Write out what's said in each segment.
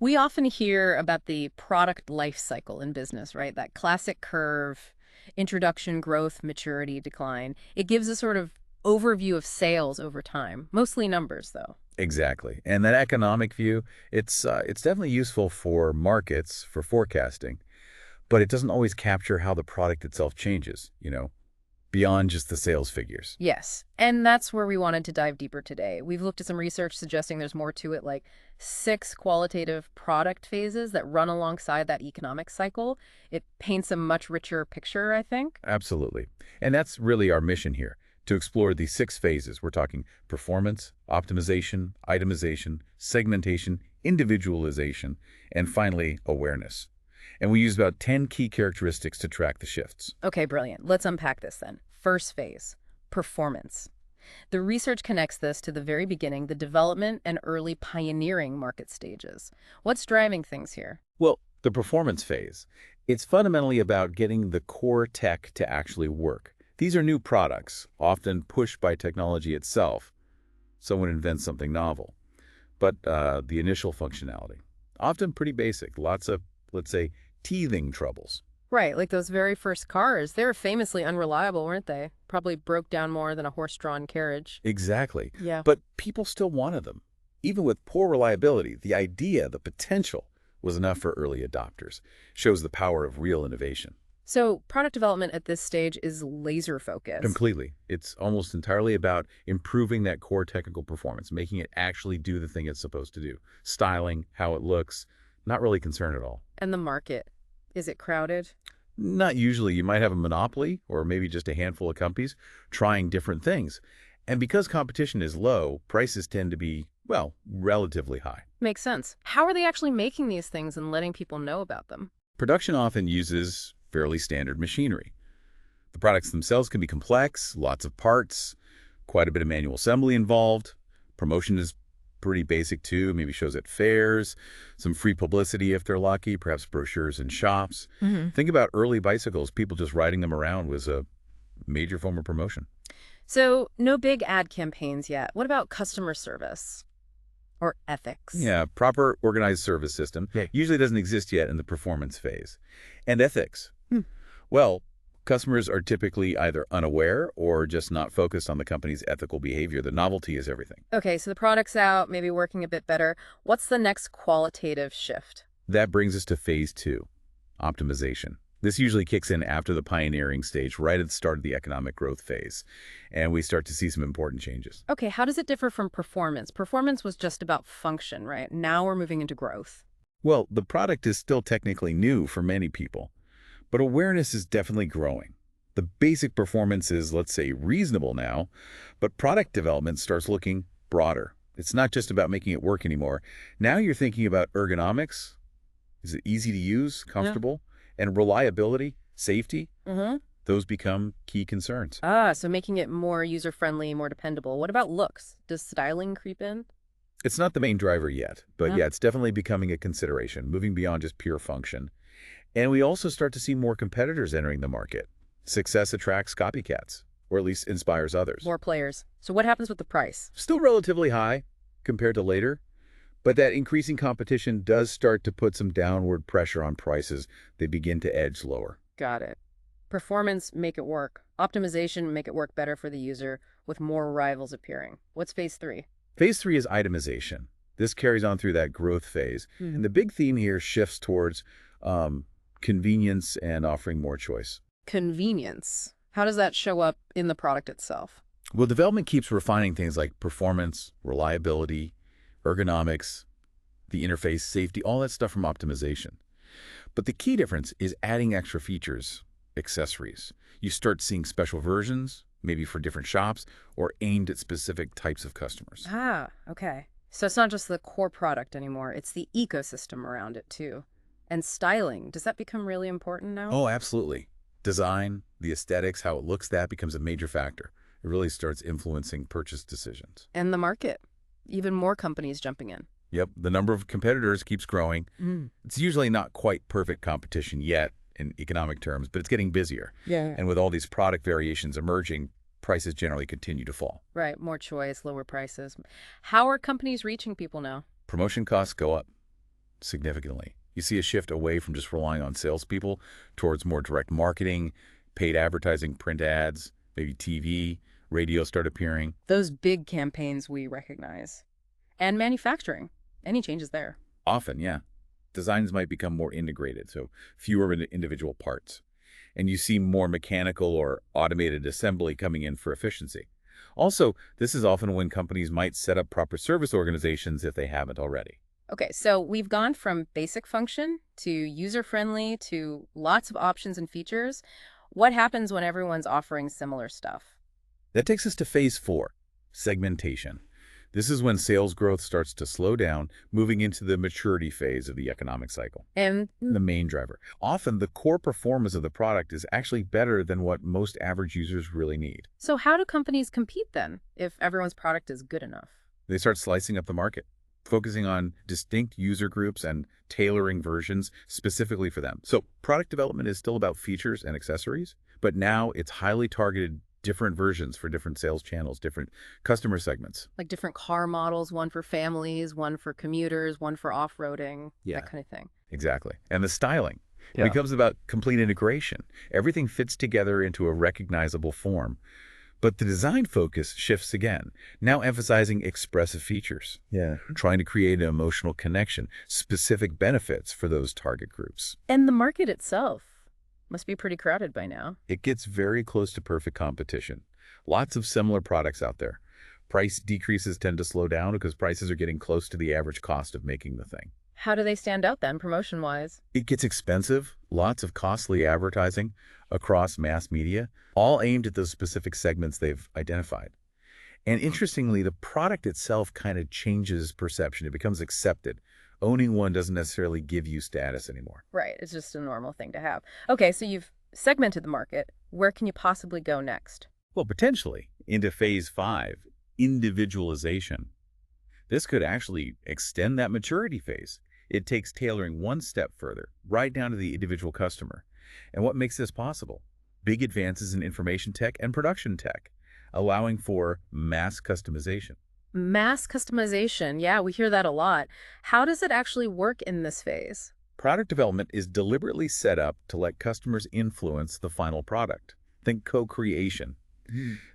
We often hear about the product life cycle in business, right? That classic curve, introduction, growth, maturity, decline. It gives a sort of overview of sales over time, mostly numbers, though. Exactly. And that economic view, it's definitely useful for markets, for forecasting, but it doesn't always capture how the product itself changes, beyond just the sales figures. Yes, and that's where we wanted to dive deeper today. We've looked at some research suggesting there's more to it, like six qualitative product phases that run alongside that economic cycle. It paints a much richer picture, I think. Absolutely. And that's really our mission here, to explore these six phases. We're talking performance, optimization, itemization, segmentation, individualization, and finally, awareness. And we use about 10 key characteristics to track the shifts. Okay, brilliant. Let's unpack this then. First phase, performance. The research connects this to the very beginning, the development and early pioneering market stages. What's driving things here? Well, the performance phase, it's fundamentally about getting the core tech to actually work. These are new products, often pushed by technology itself. Someone invents something novel. But the initial functionality, often pretty basic, lots of, let's say, teething troubles. Right, like those very first cars. They were famously unreliable, weren't they? Probably broke down more than a horse-drawn carriage. Exactly. Yeah. But people still wanted them. Even with poor reliability, the idea, the potential, was enough for early adopters. Shows the power of real innovation. So product development at this stage is laser focused. Completely. It's almost entirely about improving that core technical performance, making it actually do the thing it's supposed to do. Styling, how it looks, not really concerned at all. And the market, is it crowded? Not usually. You might have a monopoly or maybe just a handful of companies trying different things. And because competition is low, prices tend to be, well, relatively high. Makes sense. How are they actually making these things and letting people know about them? Production often uses fairly standard machinery. The products themselves can be complex, lots of parts, quite a bit of manual assembly involved. Promotion is pretty basic too, maybe shows at fairs, some free publicity if they're lucky, perhaps brochures in shops. Think about early bicycles, people just riding them around was a major form of promotion. So no big ad campaigns yet. What about customer service or ethics? Yeah, proper organized service system usually doesn't exist yet in the performance phase. And ethics. Well, customers are typically either unaware or just not focused on the company's ethical behavior. The novelty is everything. Okay, so the product's out, maybe working a bit better. What's the next qualitative shift? That brings us to phase two, optimization. This usually kicks in after the pioneering stage, right at the start of the economic growth phase, and we start to see some important changes. Okay, how does it differ from performance? Performance was just about function, right? Now we're moving into growth. Well, the product is still technically new for many people, but awareness is definitely growing. The basic performance is, let's say, reasonable now, but product development starts looking broader. It's not just about making it work anymore. Now you're thinking about ergonomics. Is it easy to use, comfortable? And reliability, safety, those become key concerns. Ah, so making it more user-friendly, more dependable. What about looks? Does styling creep in? It's not the main driver yet, but Yeah. yeah, it's definitely becoming a consideration, moving beyond just pure function. And we also start to see more competitors entering the market. Success attracts copycats, or at least inspires others. More players. So what happens with the price? Still relatively high compared to later, but that increasing competition does start to put some downward pressure on prices. They begin to edge lower. Got it. Performance, make it work. Optimization, make it work better for the user with more rivals appearing. What's phase three? Phase three is itemization. This carries on through that growth phase. And the big theme here shifts towards convenience and offering more choice. Convenience. How does that show up in the product itself? Well, development keeps refining things like performance, reliability, ergonomics, the interface, safety, all that stuff from optimization. But the key difference is adding extra features, accessories. You start seeing special versions, maybe for different shops, or aimed at specific types of customers. Ah, okay. So it's not just the core product anymore, it's the ecosystem around it too. And styling, does that become really important now? Oh, absolutely. Design, the aesthetics, how it looks, that becomes a major factor. It really starts influencing purchase decisions. And the market. Even more companies jumping in. Yep, the number of competitors keeps growing. It's usually not quite perfect competition yet in economic terms, but it's getting busier. Yeah. And with all these product variations emerging, prices generally continue to fall. Right, more choice, lower prices. How are companies reaching people now? Promotion costs go up. significantly. You see a shift away from just relying on salespeople towards more direct marketing, paid advertising, print ads, maybe TV, radio start appearing. Those big campaigns we recognize. And manufacturing. Any changes there? Often, yeah. Designs might become more integrated, so fewer individual parts. And you see more mechanical or automated assembly coming in for efficiency. Also, this is often when companies might set up proper service organizations if they haven't already. Okay, so we've gone from basic function to user-friendly to lots of options and features. What happens when everyone's offering similar stuff? That takes us to phase 4, segmentation. This is when sales growth starts to slow down, moving into the maturity phase of the economic cycle. And The main driver. Often, the core performance of the product is actually better than what most average users really need. so how do companies compete then, if everyone's product is good enough? They start slicing up the market, focusing on distinct user groups and tailoring versions specifically for them. So product development is still about features and accessories, but now it's highly targeted different versions for different sales channels, different customer segments. Like different car models, one for families, one for commuters, one for off-roading, Yeah. that kind of thing. Exactly. And the styling. It Yeah. becomes about complete integration. Everything fits together into a recognizable form. But the design focus shifts again, now emphasizing expressive features, Yeah. trying to create an emotional connection, specific benefits for those target groups. And the market itself must be pretty crowded by now. It gets very close to perfect competition. Lots of similar products out there. Price decreases tend to slow down because prices are getting close to the average cost of making the thing. How do they stand out then, promotion-wise? It gets expensive, lots of costly advertising across mass media, all aimed at those specific segments they've identified. And interestingly, the product itself kind of changes perception. It becomes accepted. Owning one doesn't necessarily give you status anymore. Right, it's just a normal thing to have. Okay, so you've segmented the market. Where can you possibly go next? Well, potentially into phase 5, individualization. This could actually extend that maturity phase. It takes tailoring one step further, right down to the individual customer. And what makes this possible? Big advances in information tech and production tech, allowing for mass customization. Mass customization, yeah, we hear that a lot. How does it actually work in this phase? Product development is deliberately set up to let customers influence the final product. Think co-creation.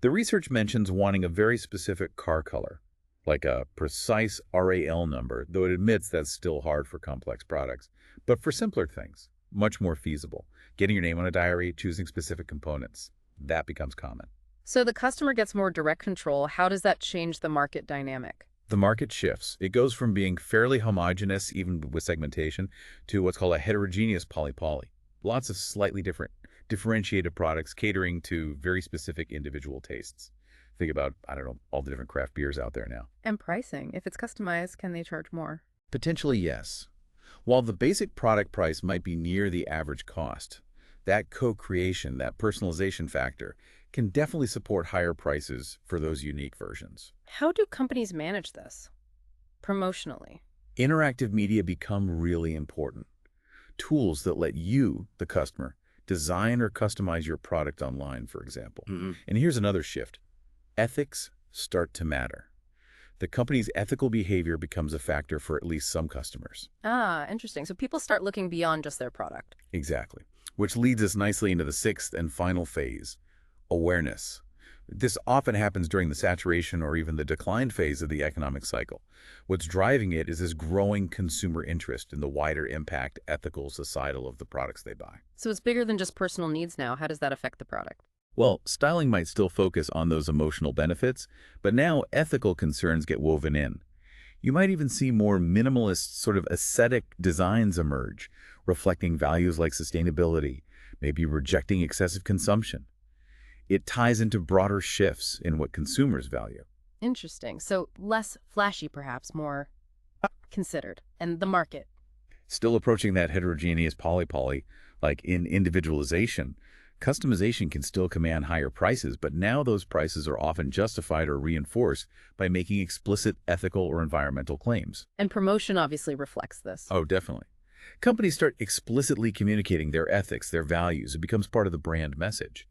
The research mentions wanting a very specific car color, like a precise RAL number, though it admits that's still hard for complex products. But for simpler things, much more feasible. Getting your name on a diary, choosing specific components, that becomes common. So the customer gets more direct control. How does that change the market dynamic? The market shifts. It goes from being fairly homogeneous, even with segmentation, to what's called a heterogeneous poly-poly. Lots of slightly differentiated products catering to very specific individual tastes. Think about, I don't know, all the different craft beers out there now. And pricing. If it's customized, can they charge more? Potentially, yes. While the basic product price might be near the average cost, that co-creation, that personalization factor, can definitely support higher prices for those unique versions. How do companies manage this? Promotionally. Interactive media become really important. Tools that let you, the customer, design or customize your product online, for example. And here's another shift. Ethics start to matter. The company's ethical behavior becomes a factor for at least some customers. Ah, interesting. So people start looking beyond just their product. Exactly. Which leads us nicely into the 6th and final phase, awareness. This often happens during the saturation or even the decline phase of the economic cycle. What's driving it is this growing consumer interest in the wider impact, ethical, societal of the products they buy. So it's bigger than just personal needs now. How does that affect the product? Well, styling might still focus on those emotional benefits, but now ethical concerns get woven in. You might even see more minimalist, sort of ascetic designs emerge, reflecting values like sustainability, maybe rejecting excessive consumption. It ties into broader shifts in what consumers value. Interesting. So less flashy, perhaps, more considered. And the market. Still approaching that heterogeneous poly-poly, like in individualization, customization can still command higher prices, but now those prices are often justified or reinforced by making explicit ethical or environmental claims. And promotion obviously reflects this. Oh, definitely. Companies start explicitly communicating their ethics, their values. It becomes part of the brand message.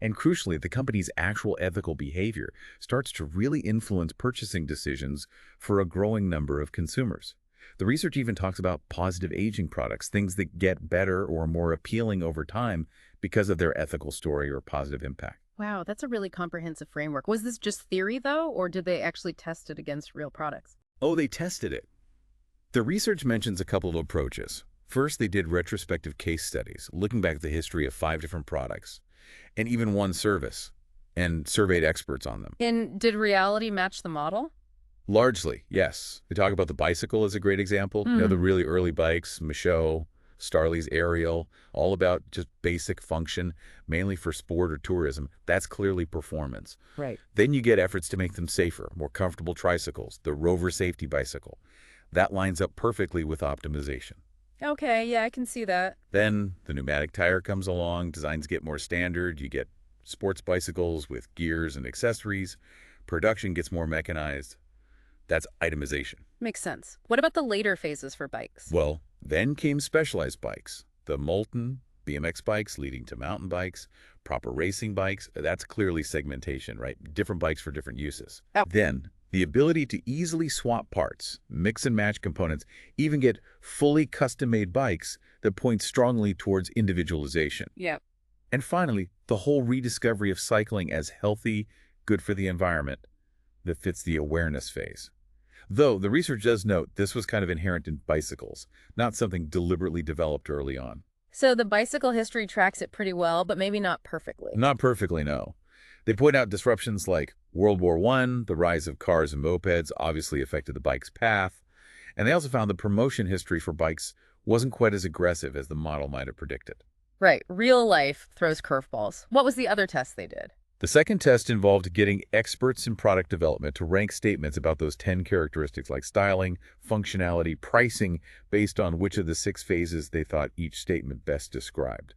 And crucially, the company's actual ethical behavior starts to really influence purchasing decisions for a growing number of consumers. The research even talks about positive aging products, things that get better or more appealing over time because of their ethical story or positive impact. Wow, that's a really comprehensive framework. Was this just theory, though, or did they actually test it against real products? Oh, they tested it. The research mentions a couple of approaches. First, they did retrospective case studies, looking back at the history of 5 different products, and even one service, and surveyed experts on them. And did reality match the model? Largely, yes. They talk about the bicycle as a great example. The really early bikes, Michaud, Starley's Ariel, all about just basic function, mainly for sport or tourism. That's clearly performance. Right. Then you get efforts to make them safer, more comfortable tricycles, the Rover Safety Bicycle. That lines up perfectly with optimization. Okay, yeah, I can see that. Then the pneumatic tire comes along, designs get more standard, you get sports bicycles with gears and accessories, production gets more mechanized. That's itemization. Makes sense. What about the later phases for bikes? Well, then came specialized bikes, the Molten BMX bikes leading to mountain bikes, proper racing bikes. That's clearly segmentation, right? Different bikes for different uses. Oh. Then the ability to easily swap parts, mix and match components, even get fully custom-made bikes that point strongly towards individualization. Yeah. And finally, the whole rediscovery of cycling as healthy, good for the environment that fits the awareness phase. Though the research does note this was kind of inherent in bicycles, not something deliberately developed early on. So the bicycle history tracks it pretty well, but maybe not perfectly. Not perfectly, no. They point out disruptions like World War I, the rise of cars and mopeds obviously affected the bike's path, and they also found the promotion history for bikes wasn't quite as aggressive as the model might have predicted. Right. Real life throws curveballs. What was the other test they did? The second test involved getting experts in product development to rank statements about those 10 characteristics like styling, functionality, pricing, based on which of the 6 phases they thought each statement best described.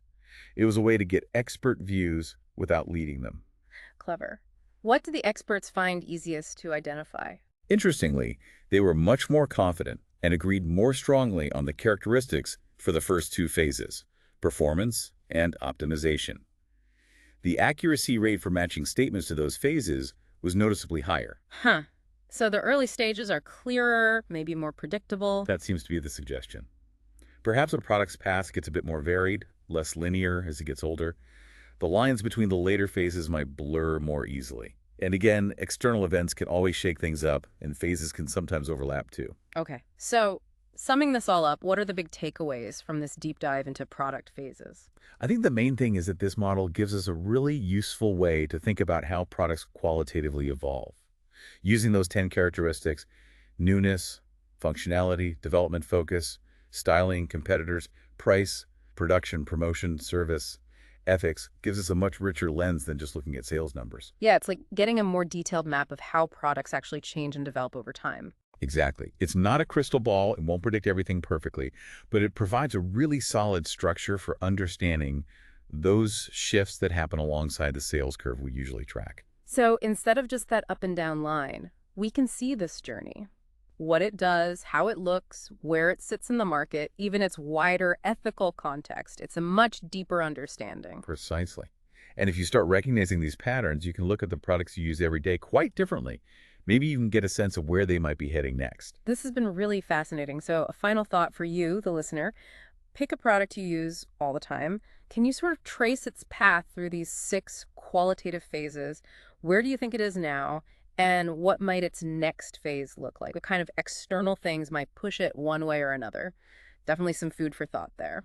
It was a way to get expert views without leading them. Clever. What did the experts find easiest to identify? Interestingly, they were much more confident and agreed more strongly on the characteristics for the first 2 phases, performance and optimization. The accuracy rate for matching statements to those phases was noticeably higher. Huh. So the early stages are clearer, maybe more predictable. That seems to be the suggestion. Perhaps a product's path gets a bit more varied, less linear as it gets older. The lines between the later phases might blur more easily. And again, external events can always shake things up, and phases can sometimes overlap too. Okay. So summing this all up, what are the big takeaways from this deep dive into product phases? I think the main thing is that this model gives us a really useful way to think about how products qualitatively evolve. Using those 10 characteristics, newness, functionality, development focus, styling, competitors, price, production, promotion, service, ethics, gives us a much richer lens than just looking at sales numbers. Yeah, it's like getting a more detailed map of how products actually change and develop over time. Exactly. It's not a crystal ball. It won't predict everything perfectly, but it provides a really solid structure for understanding those shifts that happen alongside the sales curve we usually track. So instead of just that up and down line, we can see this journey. What it does, how it looks, where it sits in the market, even its wider ethical context. It's a much deeper understanding. Precisely. And if you start recognizing these patterns, you can look at the products you use every day quite differently. Maybe you can get a sense of where they might be heading next. This has been really fascinating. So a final thought for you, the listener. Pick a product you use all the time. Can you sort of trace its path through these 6 qualitative phases? Where do you think it is now? And what might its next phase look like? What kind of external things might push it one way or another? Definitely some food for thought there.